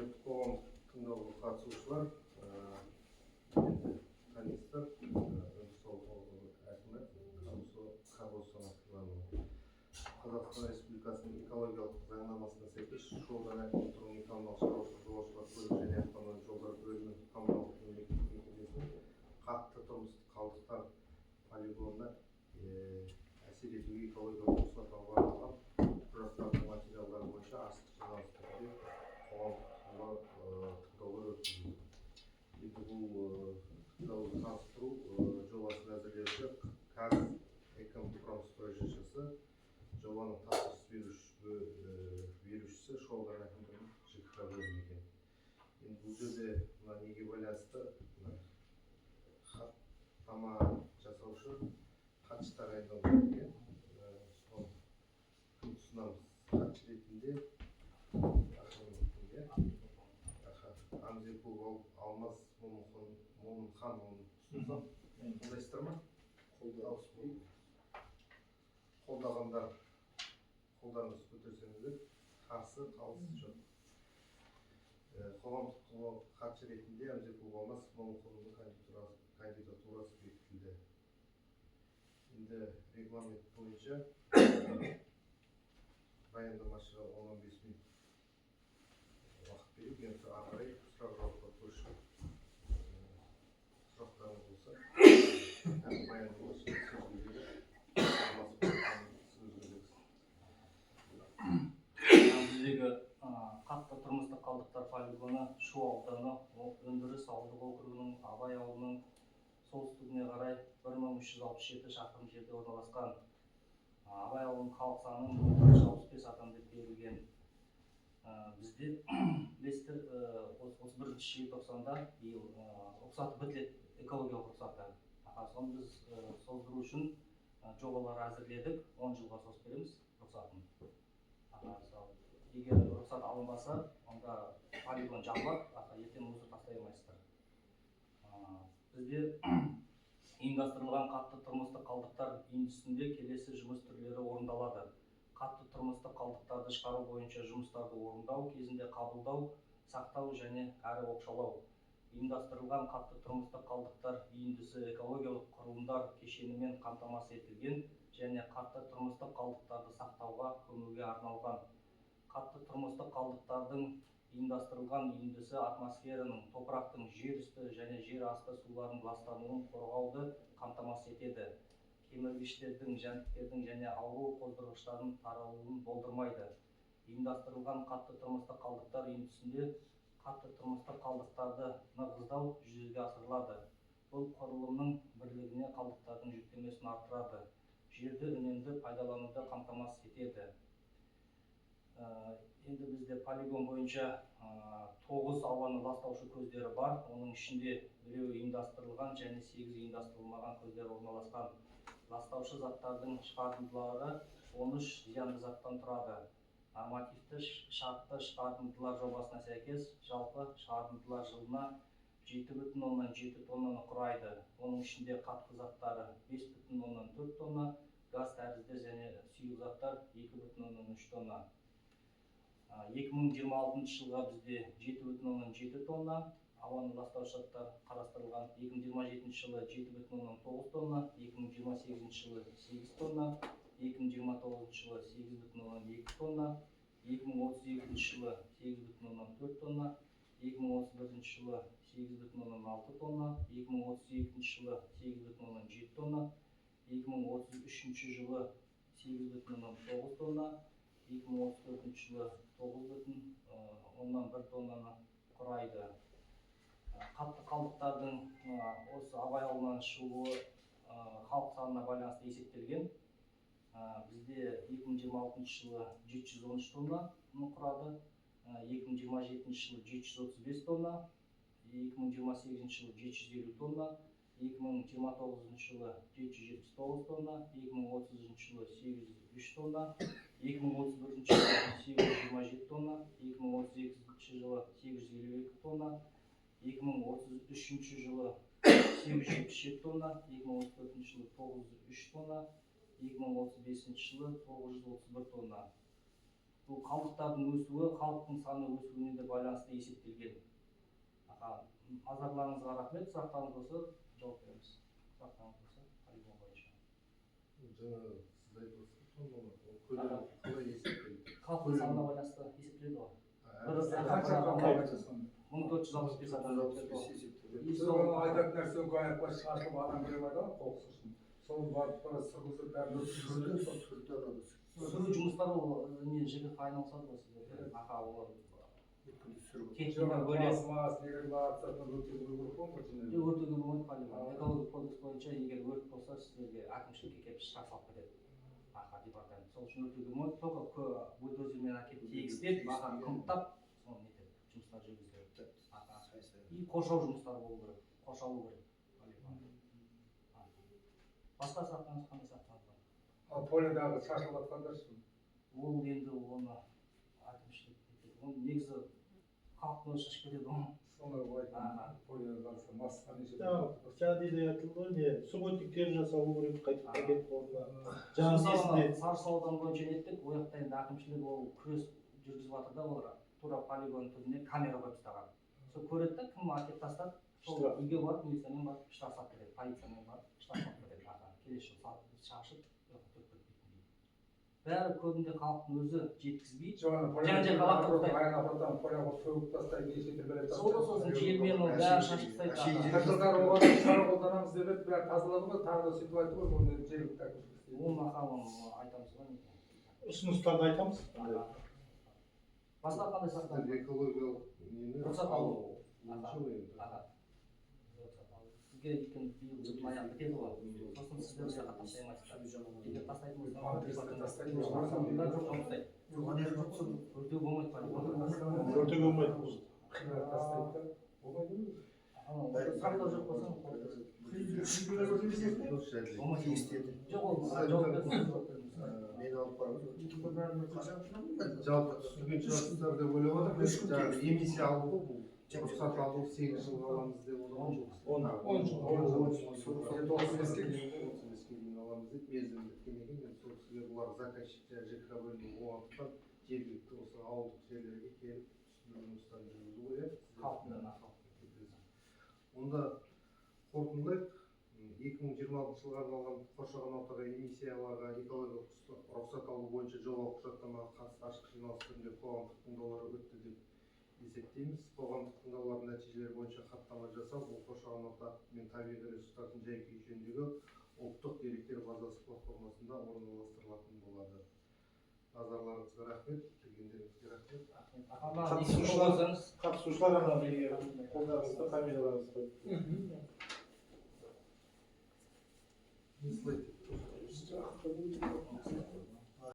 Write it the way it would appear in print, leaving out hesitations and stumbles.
құрметті қоғамдық тыңдауға қатысушылар, таныстар, сол әкімі Қарбосов Қазақстан Республикасының экологиялық заңнамасына сәйкес жолдар әкімі тұрғын үй коммуналдық шаруашылық жолаушылар көлігі және автомобиль жолдары бөлімінің коммуналдық мемлекеттік мекемесінің қатты тұрмыстық қалдықтар полигонына әсер етуге экологиялық рұқсат алуға арналған құжаттардың материалдары бойынша астық жиналыс түрінде қоғамдық тыңдаулар өткізілді. Енді бұл тыңдауды таныстыру жобасын әзірлеуші Казэкомпромстрой ЖШ-сі, жобаның тапсырыс берушісі Шолдар әкімдігінің ЖКХ бөлімі екен. Енді бұл жерде неге байланысты хаттама жасаушы хатшы тағайындалды екен. Соны ұсынамыз. Хатшы ретінде Амзекул Алмаз Момынханұлын ұсынсам, қолдайсыздар ма? Қолдағандар қолдарыңызды көтерсеңіздер, қарсы қалыс жоқ. Қоғамдық хатшы ретінде Амзекул Алмаз Момынханұлының кандидатурасы бекітілді. Енді регламент бойынша баяндамашыға 15 минут уақыт беріп, енді ары қарай сұрақ-жауапқа көшіп, сұрақтарыңыз болса, баяндамашы сөз береді. Біздегі қатты тұрмыстық қалдықтар полигоны Шу ауданы өндіріс ауылдық округінің Абай ауылының солтүстігіне қарай 1367 шақырым жерде орналасқан. Абай ауылының халық саны 465 адам деп берілген. Бізде білесіздер 31 желтоқсанда рұқсаты бітіледі, экологиялық рұқсаты. Соны біз создыру үшін жобалар әзірледік, 10 жылға созып береміз рұқсатын. Егер рұқсат алынбаса, онда полигон жабылады, ертең мусор тастай алмайсыздар. Бізде ұйымдастырылған қатты тұрмыстық қалдықтар индустриясында келесі жұмыс түрлері орындалады. Қатты тұрмыстық қалдықтарды шығару бойынша жұмыстарды орындау кезінде қабылдау, сақтау және әрі оқшаулау. Ұйымдастырылған қатты тұрмыстық қалдықтар иіндісі экологиялық құрылымдар кешенімен қамтамасыз етілген және қатты тұрмыстық қалдықтарды сақтауға көмуге арналған. Қатты тұрмыстық қалдықтардың ұйымдастырылған иіндісі атмосфераның, топырақтың, жер үсті және жер асты сулардың ластануын қорғауды қамтамасыз етеді. Кеміргіштердің, жәндіктердің және ауру қоздырғыштардың таралуын болдырмайды. Ұйымдастырылған қатты тұрмыстық қалдықтар иіндісінде қатты тұрмыстық қалдықтарды нығыздау жүзеге асырылады. Бұл құрылымның бірлігіне қалдықтардың жүктемесін арттырады. Жерді үнемді пайдалануды қамтамасыз етеді. Енді бізде полигон бойынша 9 ауаны ластаушы көздері бар. Оның ішінде біреуі ұйымдастырылған және 8 ұйымдастырылмаған көздер орналасқан. Ластаушы заттардың шығарындылары 13 зиянды заттан тұрады. Нормативті шартты шығарындылар жобасына сәйкес жалпы шығарындылар жылына 7,7 тоннаны құрайды. Оның ішінде қатқы заттары 5,4 тонна, газ тәрізді және сұйық заттар 2,3 тонна. 2026 жылға бізде 7,7 тонна ауаны ластаушы заттар қарастырылған. 2027 жылы 7,9 тонна, 2028 жылы 8 тонна, 2029 жылы 8,2 тонна, 2032 жылы 8,4 тонна, 2031 жылы 8,6 тонна, 2032 жылы 8,7 тонна, 2033 жылы 8,9 тонна, 2034 жылы 9,1 тоннаны құрайды. Қатты қалдықтардың осы Абай ауылынан шығуы халық санына байланысты есептелген. Бізде 2026 жылы 713 тоннаны құрады, 2027 жылы 735 тонна, 2028 жылы 750 тонна, 2029 жылы 779 тонна, 2030 жылы 803 тонна, 2031 жылы 827 тонна, 2032 жылы 852 тонна, 2033 жылы 877 тонна, 2034 жылы 903 тонна, 2035 жылы 931 тонна. бұл қалдықтардың өсуі халықтың саны өсуіне де байланысты есептелген. Назарларыңызға рахмет. Сұрақтарыңыз болса жауап береміз. Сұрақтарыңыз болса полигон бойынша. Жаңа сіз айтып көлемі қалай есептелді? Халықтың санына байланысты есептеледі ғой. Қанша қалай 1465 адам есептеледі. айтатын нәрсе қояққа шашылып адам келіп айтады қоқыс үшін. Сол барып сырғызып бәрін сүру жұмыстары ол не жігіт айналысады ғой сіздер. Аха олар техника бөлек. Өртеуге болмайды полигон. Экология кодекс бойынша егер өрт болса сіздерге әкімшілікке келіп штраф салып кетеді. Аха департамент. Сол үшін өртеуге болмайды. Только бульдозермен әкеліп тегістеп, аха қымтап, соны нетеді. Жұмыстар жүргізіледі. Аха. И қоршау жұмыстары болу керек. Қоршалу керек полигон. Басқа сұрақтарыңыз қандай сұрақтарыңыз бар? Ал полидағы шашылып жатқандар үшін Ол енді оны әкімшілік етеді. Оны негізі халықтың өзі шашып кетеді ғой. соны айтқан полиға қарсы масқа неше Жаңа дейді айтылды ғой, не субботниктер жасалу керек, қайтып пакет орнына. Жаңа Мысалы, несінде Сарысу ауданы бойынша неттік, ол жақта енді әкімшілік ол күрес жүргізіп жатыр да, олар тура полигон түрінде камера қойып тастаған. Сол көреді да, кім әкеліп тастады, сол үйге барып, милициямен барып штраф салып кетеді, полициямен барып штраф салып кетеді. Келесі жыл шашып, төкпеп кетпейтіндей. Бәрі көбінде халықтың өзі жеткізбей, жан-жақ қалақтап тастайды. полиға сөгіп тастайды, неше түрлі Сосын желмен ол бәрі шашып тастайды. жылдар оған шара қолданамыз деп еді, бәрі тазалады ғой, тағы да сөйтіп айтты ғой, оны жергілікті әкімшілік. Ол мақалын айтамыз ғой. ұсыныстарды айтамыз. Басқа қандай сұрақтар? Экологиялық нені Рұқсат алу. бойынша енді. Сізге өйткені биыл жылдың аяғы бітеді ғой. Сосын сіздер бұл жаққа тастай алмайсыздар. Егер тастайтын болсаңыз, өртеу болмайды полигон. Өртеу болмайды. Сұрақтар жоқ болса, жоқ ол жауап беріңіз. Мен алып барамын. Жалпы түсінген шығарсыздар деп ойлап отырмын. Жаңағы эмиссия алу ғой бұл. Рұқсат алу 8 жылға аламыз деп отырмын. 10 жыл. 35-ке дейін аламыз деп мерзім біткеннен кейін мен сол кісіге бұлар заказчик ЖКХ бөлімі болғандықтан жергілікті осы ауылдық жерлерге келіп түсіндіру жұмыстарын жүргізу ғой. Онда қорытындылайық. 2026 жылға арналған қоршаған ортаға эмиссияларға экологиялық рұқсат алу бойынша жобалық құжаттамаға қатысты ашық жиналыс түрінде қоғамдық тыңдаулар өтті деп есептейміз. Қоғамдық тыңдаулардың нәтижелері бойынша хаттама жасап, бұл қоршаған орта мен табиғи ресурстардың жай-күйі жөніндегі ұлттық деректер базасы платформасында орналастырылатын болады. Назарларыңызға рахмет, келгендеріңізге рахмет. Қатысушылар қолдарыңызды камераларыңызды қойып. Не слайд.